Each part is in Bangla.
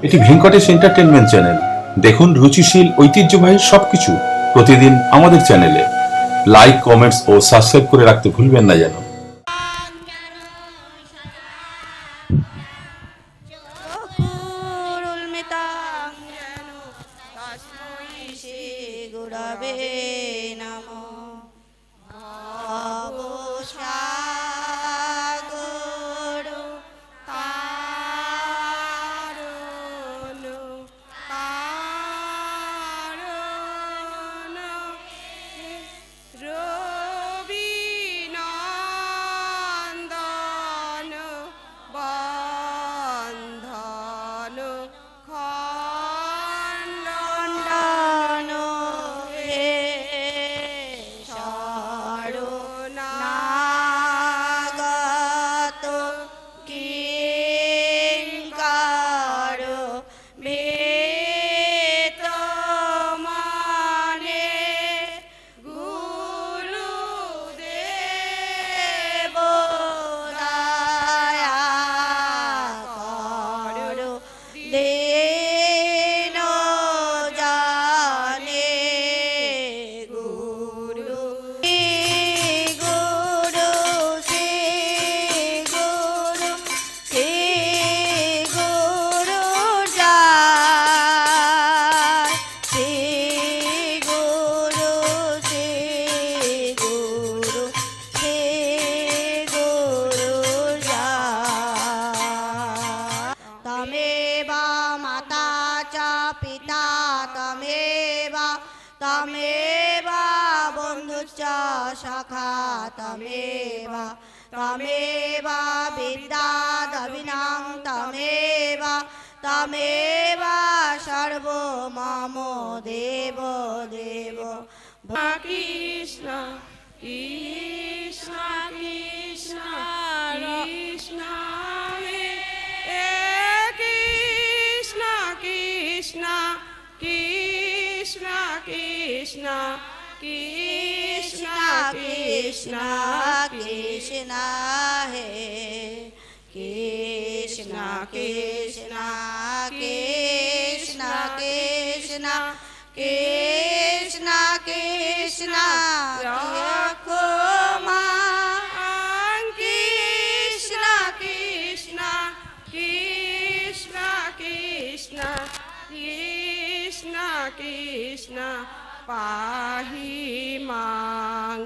এটি ভেঙ্কটেশ এন্টারটেনমেন্ট চ্যানেল। দেখুন রুচিশীল ঐতিহ্যবাহী সবকিছু প্রতিদিন আমাদের চ্যানেলে। লাইক, কমেন্টস ও সাবস্ক্রাইব করে রাখতে ভুলবেন না যেন। চক্ষুরুন্মিলিতাং যেন তস্मै শ্রী গুরবে নমঃ। ভবসাগর তারণ কারণ রবিনন্দন বন্ধন খণ্ডন হে শরণাগত কিঙ্কর বেতমনে গুরুদেব দয়া করো দেন জানে গুরু গুরু শ্রী গুরু শ্রী গুরু জয় শ্রী গুরু শ্রী গুরু শ্রী গুরু জয়। তমেব মাতা চ পিতা তমেব তমেব বন্ধুশ্চ সখা তমেব তমেব বিদ্যা দবিনাং তমেব তমেব সর্ব মম দেব দেব। কৃষ্ণ কৃষ্ণ কৃষ্ণ কৃষ্ণ হে কৃষ্ণ কৃষ্ণ কৃষ্ণ কৃষ্ণ কৃষ্ণ কৃষ্ণ কৃষ্ণ হে কৃষ্ণ কৃষ্ণ কৃষ্ণ কৃষ্ণ কৃষ্ণ কৃষ্ণ রক্ষমা কৃষ্ণ কৃষ্ণ কৃষ্ণ কৃষ্ণ কৃষ্ণ কৃষ্ণ পাহি মাং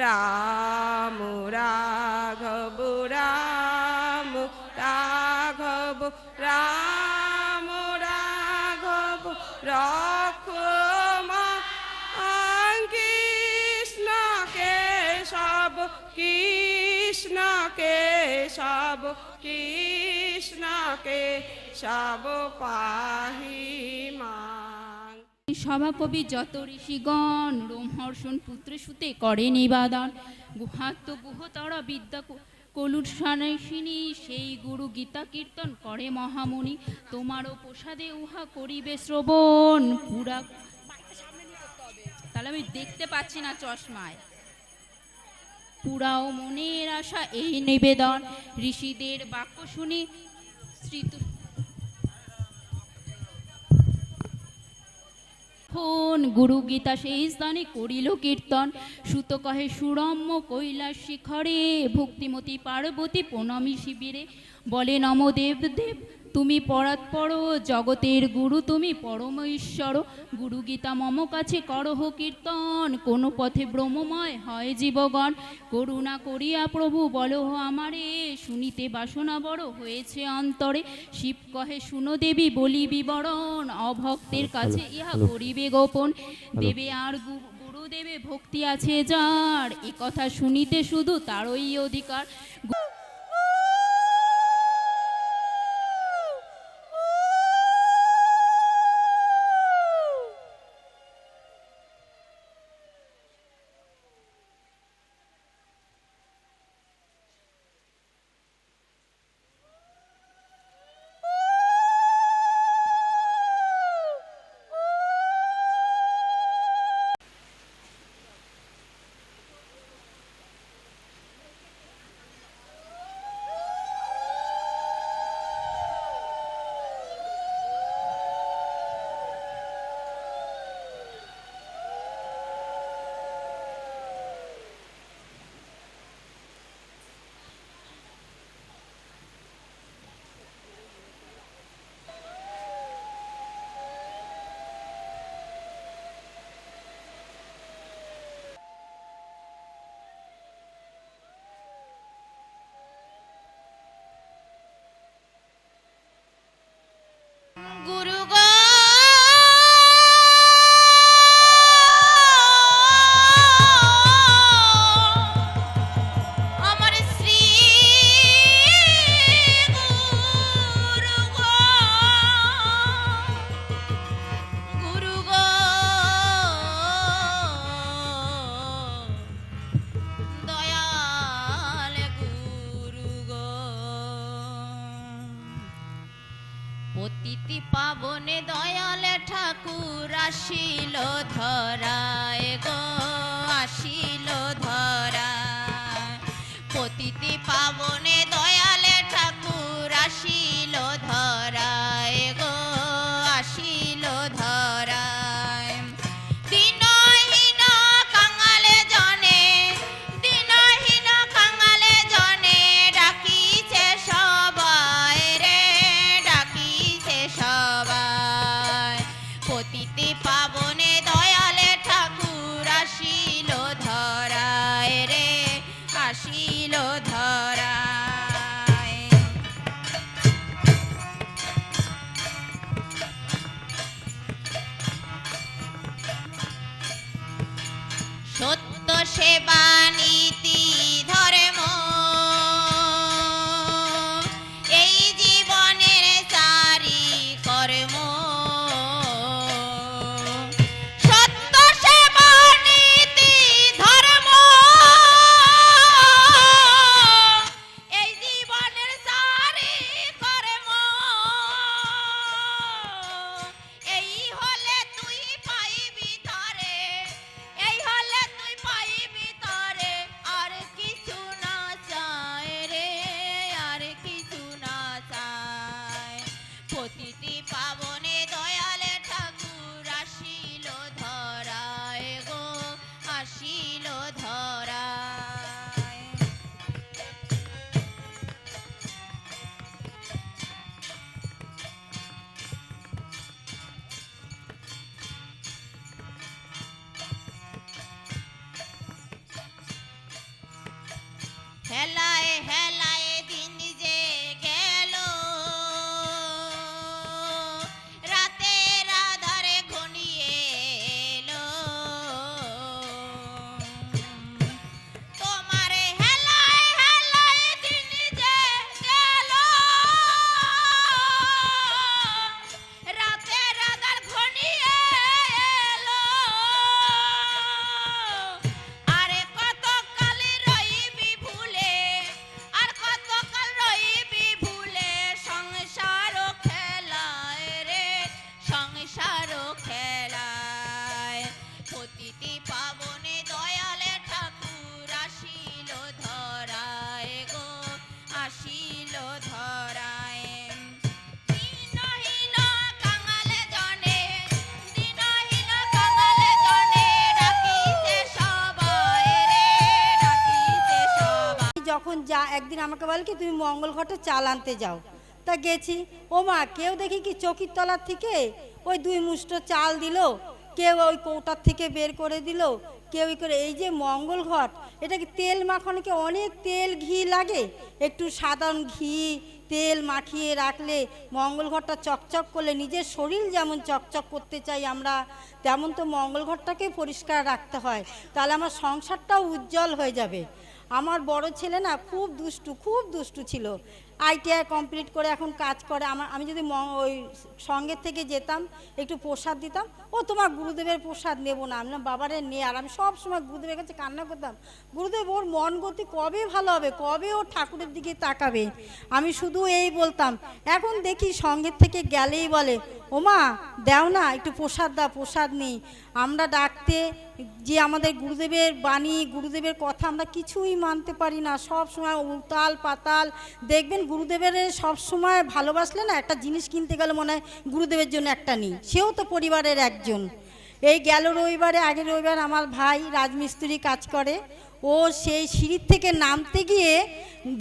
রাম রাঘব রাম রাঘব রাম রাঘব রক্ষমা কৃষ্ণ কেশব কৃষ্ণ কেশব কৃষ্ণ কেশব পাহি মাং। সভাকবি যত ঋষিগণ রোমহর্ষণ পুত্র সুতে করে নিবাদন। গুহাত্ম গুহতরা বিদ্যা কলুষানিসিনী সেই গুরু গীতা কীর্তন করে মহামুনি। তোমারও প্রসাদে উহা করিবে শ্রবণ পুরা। তাহলে আমি দেখতে পাচ্ছি না চশমায়। পুরাও মনের আশা এই নিবেদন। ঋষিদের বাক্য শুনি শ্রীত গুরু গীতা সেই স্থানে করিল কীর্তন। সুত কহে সুরম্য কৈলাস শিখরে ভক্তিমতী পার্বতী প্রণমী শিবিরে। বলে নম দেব দেব তুমি পরাৎপর জগতের গুরু তুমি পরম ঈশ্বর। গুরু গীতা মম কাছে করহ কীর্তন কোন পথে ব্রহ্মময় হয় জীবগণ। করুণা করিয়া প্রভু বলহ আমারে শুনিতে বাসনা বড় হয়েছে অন্তরে। শিব কহে শুনো দেবী বলি বিবরণ অভক্তের কাছে ইহা করিবে গোপন। দেবে আর গুরুদেবে ভক্তি আছে যার এ কথা শুনিতে শুধু তারই অধিকার। পতিতি পাবনে দয়ালে ঠাকুর আসিল ধরায় গো, আসিল ধরায়। পতিতি পাবনে দয়ালে ঠাকুর আসিল ধরায় গো, আসিল ধরায়। দিনহীন কাঙালে জনে, দিনহীন কাঙালে জনে ডাকিছে সবাই রে, ডাকিছে সবাই। পতিতি পাবনে দয়ালে ঠাকুর আসিল ধরায় রে, আসিল ধরায়। সত্য সেবা নীতি ধর্ম এই জীবনের চারি কর্ম। সত্য সেবা নীতি ধর্ম এই জীবনের চারি কর্ম। এই হলে তুই পাইবি ধরে, এই হলে তুই পাইবি ধরে। আর কিছু না চায় রে, আর কিছু না চায়। পতিতি পাবনে দয়ালে ঠাকুর আসিল ধরায় গো, আসিল ধরায়। হেলায় হেলায় দিন যে গেল, রাতের আধারে ঘনিয়ে এলো। তোমার হেলায় হেলায় দিন যে গেল, রাতের আধার ঘনিয়ে এলো। আরে কত কাল রইবি ভুলে, আর কত কাল রইবি ভুলে। সংসার খেলায় রে, সংসার খেলায়। পতিতি পাবনে দয়ালে ঠাকুর আসিল ধরায় গো, আসিল ধরায়। দিনহীন কাঙালে জনে, দিনহীন কাঙালে জনে ডাকিছে সবাই রে, ডাকিছে সবাই। যখন যা একদিন আমাকে বলে কি তুমি মঙ্গল ঘটে চাল আনতে যাও, তা গেছি। ও মা, কেউ দেখি কি চকির তলার থেকে ওই 2 মুষ্ট চাল দিল, কেউ ওই কৌটার থেকে বের করে দিল, কেউ করে। এই যে মঙ্গল ঘট, এটাকে তেল মাখানোকে অনেক তেল ঘি লাগে। একটু সাধারণ ঘি তেল মাখিয়ে রাখলে মঙ্গল ঘরটা চকচক করলে, নিজের শরীর যেমন চকচক করতে চাই আমরা, তেমন তো মঙ্গল ঘরটাকে পরিষ্কার রাখতে হয়। তাহলে আমার সংসারটাও উজ্জ্বল হয়ে যাবে। আমার বড় ছেলে না খুব দুষ্টু, খুব দুষ্টু ছিল। ITI কমপ্লিট করে এখন কাজ করে। আমি যদি ওই সঙ্গের থেকে যেতাম, একটু প্রসাদ দিতাম, ও তোমার গুরুদেবের প্রসাদ নেবো না। আমি বাবারে নে। আর আমি সব সময় গুরুদেবের কাছে কান্না করতাম, গুরুদেব ওর মন গতি কবে ভালো হবে, কবে ও ঠাকুরের দিকে তাকাবে। আমি শুধু এই বলতাম। এখন দেখি সঙ্গের থেকে গেলেই বলে, ওমা দাও না একটু প্রসাদ দাও, প্রসাদ নেই। আমরা ডাকতে যে আমাদের গুরুদেবের বাণী, গুরুদেবের কথা আমরা কিছুই মানতে পারি না। সব সময় উতাল পাতাল। দেখবেন গুরুদেবের সব সময় ভালোবাসলে না, একটা জিনিস কিনতে গেলে মনে হয় গুরুদেবের জন্য একটা নিই, সেও তো পরিবারের একজন। এই গেল রবিবারে, আগের রবিবার আমার ভাই রাজমিস্ত্রি কাজ করে, ও সেই সিঁড়ির থেকে নামতে গিয়ে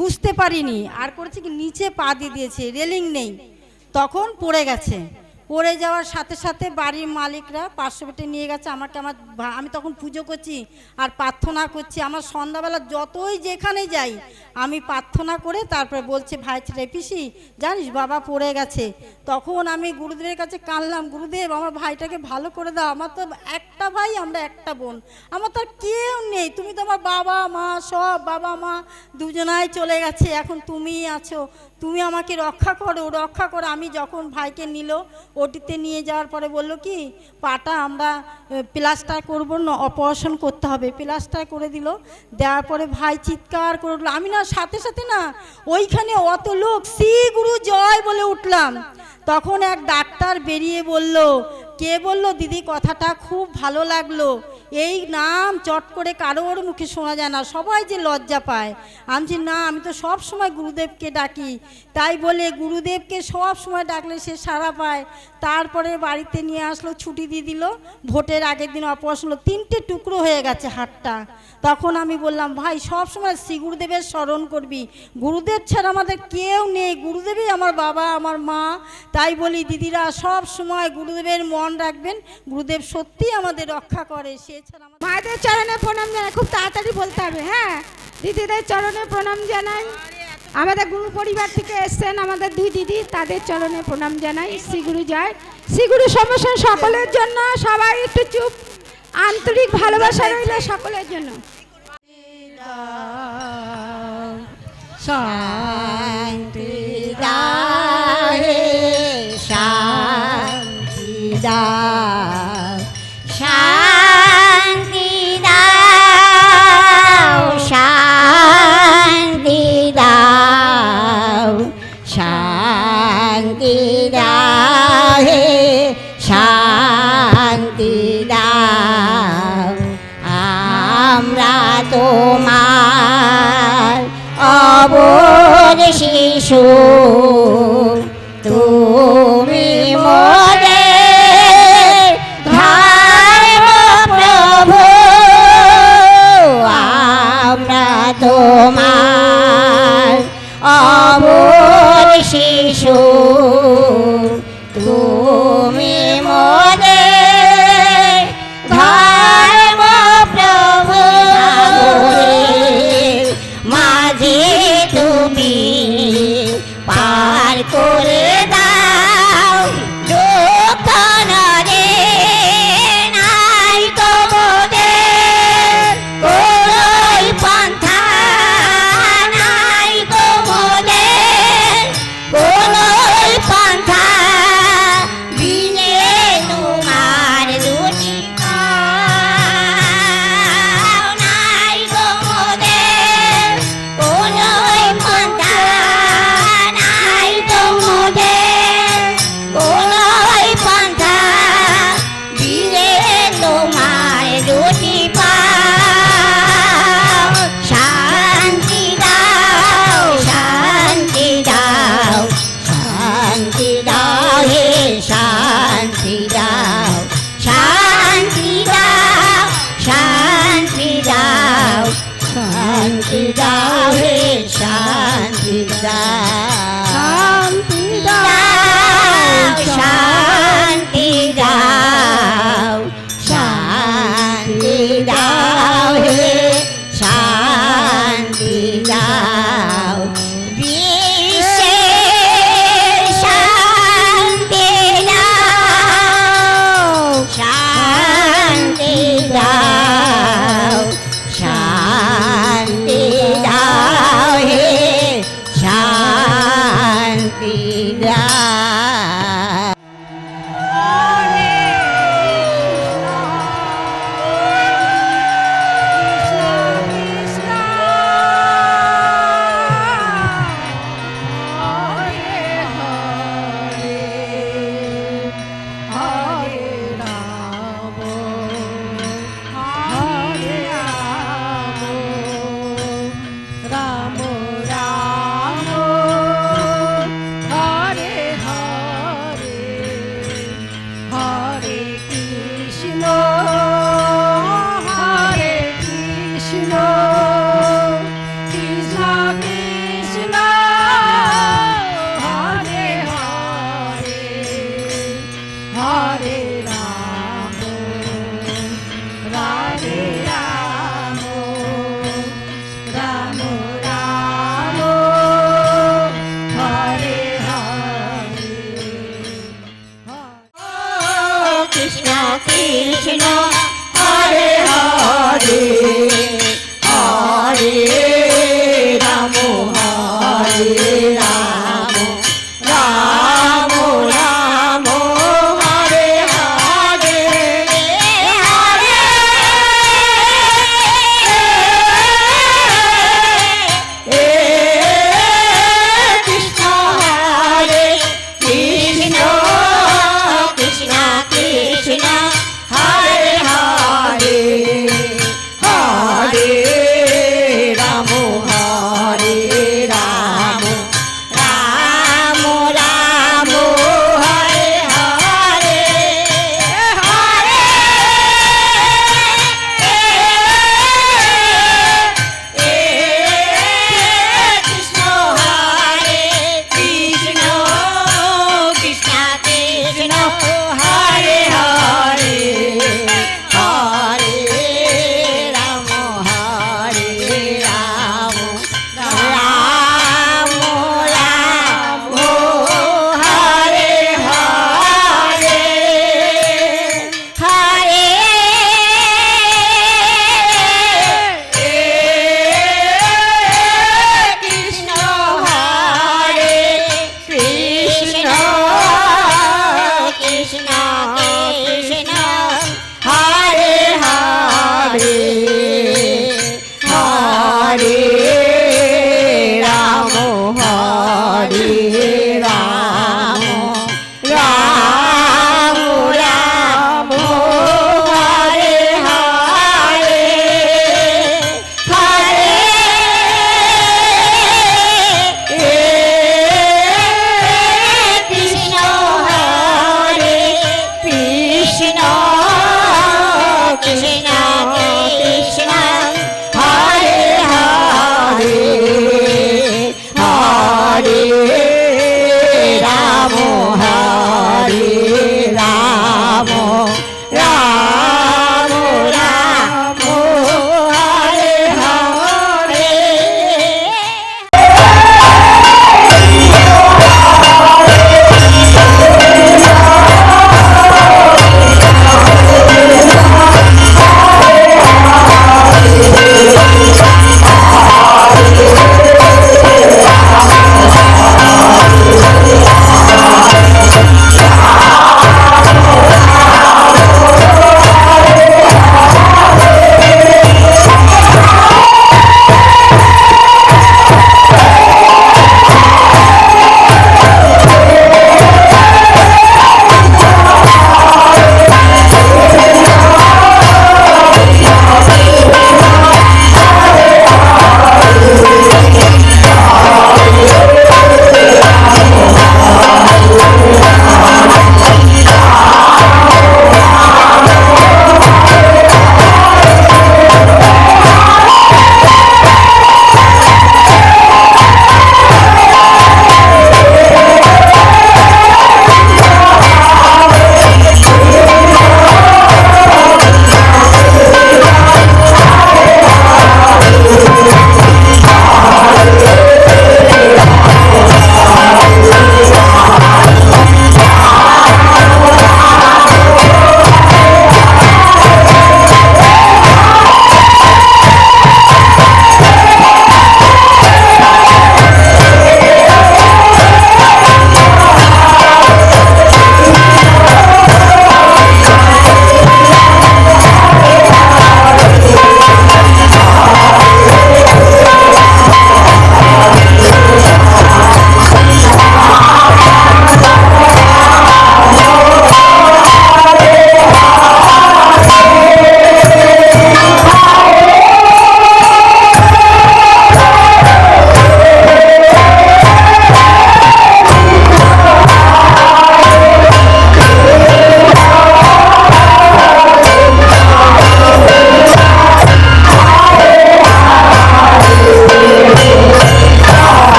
বুঝতে পারিনি, আর করেছে কি নিচে পা দিয়ে দিয়েছে, রেলিং নেই, তখন পড়ে গেছে। পড়ে যাওয়ার সাথে সাথে বাড়ির মালিকরা 500 পেটে নিয়ে গেছে আমাকে। আমি তখন পুজো করছি আর প্রার্থনা করছি। আমার সন্ধ্যাবেলা যতই যেখানে যাই আমি প্রার্থনা করে তারপরে বলছে, ভাই ছেলে পিসি জানিস বাবা পড়ে গেছে। তখন আমি গুরুদেবের কাছে কাঁদলাম, গুরুদেব আমার ভাইটাকে ভালো করে দাও, আমার তো একটা ভাই, আমরা একটা বোন, আমার তো আর কেউ নেই। তুমি তো আমার বাবা মা, সব বাবা মা দুজনাই চলে গেছে, এখন তুমিই আছো, তুমি আমাকে রক্ষা করো, রক্ষা করো। আমি যখন ভাইকে নিল ওটিতে নিয়ে যাওয়ার পরে বলল কি পাটা আমরা প্লাস্টার করবো না, অপারেশন করতে হবে। প্লাস্টার করে দিল, দেওয়ার পরে ভাই চিৎকার করে উঠলো। আমি না সাথে সাথে না ওইখানে অত লোক শ্রী গুরু জয় বলে উঠলাম। তখন এক ডাক্তার বেরিয়ে বলল, কে বলল দিদি কথাটা খুব ভালো লাগলো, এই নাম চট করে কারোর মুখে শোনা যায় না, সবাই যে লজ্জা পায়। আমি না, আমি তো সব সময় গুরুদেবকে ডাকি। তাই বলে গুরুদেবকে সব সময় ডাকলে সে সাড়া পায়। তারপরে বাড়িতে নিয়ে আসলো, ছুটি দিয়ে দিল। ভোটের আগের দিন অপারেশন হলো, 3টে টুকরো হয়ে গেছে হাতটা। তখন আমি বললাম, ভাই সব সময় শ্রী গুরুদেবের স্মরণ করবি, গুরুদেব ছাড়া আমাদের কেউ নেই, গুরুদেবই আমার বাবা আমার মা। তাই বলি দিদিরা সব সময় গুরুদেবের মন রাখবেন, গুরুদেব সত্যি আমাদের রক্ষা করে। সে ছাড়া মায়েদের চরণে প্রণাম জানাই, খুব তাড়াতাড়ি বলতে হবে। হ্যাঁ, দিদিদের চরণে প্রণাম জানাই। আমাদের গুরু পরিবার থেকে এসছেন আমাদের 2 দিদি, তাদের চরণে প্রণাম জানাই। শ্রীগুরু জয়। শ্রীগুরু সমস্যা সকলের জন্য, সবাই একটু চুপ, আন্তরিক ভালোবাসা রইল সকলের জন্য। শান্তি দাও হে শান্তি দাও, শান্তি দাও, শান্তি দাও, শান্তি দাও হে শান্তি দাও। আমরা তোমার অবোধ শিশু, তুমি মোদের ধর্ম প্রভু। আমরা তোমার অবোধ শিশু, তুমি মোদের ধর্ম প্রভু। মাঝে তুমি পার করে দাও দুঃখ নদে, নাই তো মোদের কোনোই পন্থা, নাই তো মোদের কোনোই পন্থা। বিনে তোমার দুটি পাও, নাই তো মোদের কোনোই পন্থা, নাই তো মোদের কোনোই পন্থা। বিনে তোমার দুটি পাও, শান্তি দাও, শান্তি দাও, শান্তি দাও হে শান্তি দাও, শান্তি দাও, শান্তি দাও, শান্তি দাও হে শান্তি দাও, শান্তি দাও, শান্তি দাও হে শান্তি দাও। বিশ্বের শান্তি দাও, শান্তি দাও, শান্তি দাও হে শান্তি দাও। কৃষ্ণ কৃষ্ণ হরে হরে, হরে রাম হরে রাম, রাম রাম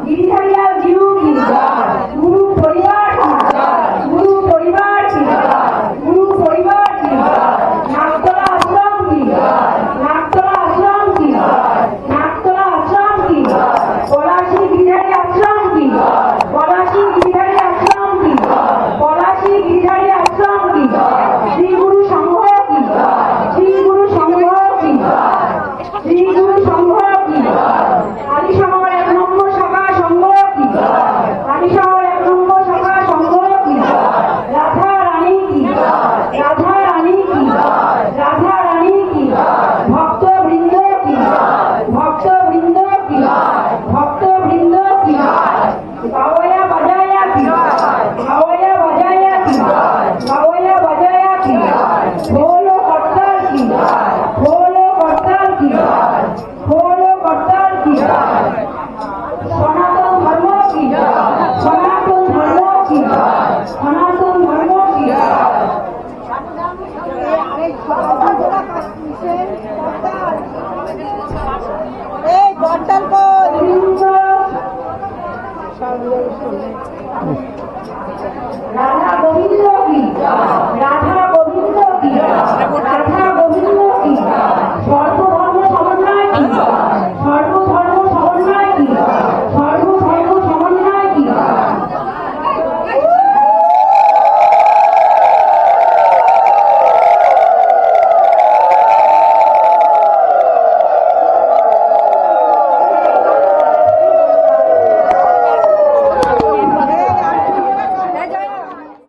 গিরিধারিয়া জিরু কি গুরু পরিবার কি গুরু পরিবার কি গুরু পরিবার কি নাকতলা আশ্রম কি নাকতলা আশ্রম কি নাকতলা আশ্রম কি পলাশী গিরিধারী আশ্রম কি পলাশী গিরিধারী আশ্রম কি পলাশী গিরিধারী আশ্রম কি শ্রী গুরু সংঘ কি শ্রী গুরু সংঘ কি শ্রী গুরু সংঘ কি আদিশহর 1 নম্বর শাখা সংঘ কি আদিশহর 1 নম্বর শাখা সংঘ কি রাধা রানী কি রাধা রানী কি রাধা রানী কি ভক্ত বৃন্দ কি ভক্ত বৃন্দ কি ভক্ত বৃন্দ কি গাওয়া বাজায়া কি গাওয়া বাজায়া কি গাওয়া বাজায়া কি বলো কর্তার কি বলো কর্তার কি বলো কর্তার কি সনাতন ধর্ম কি সনাতন ধর্ম কি সনাতন ধর্ম কি এই বটল কো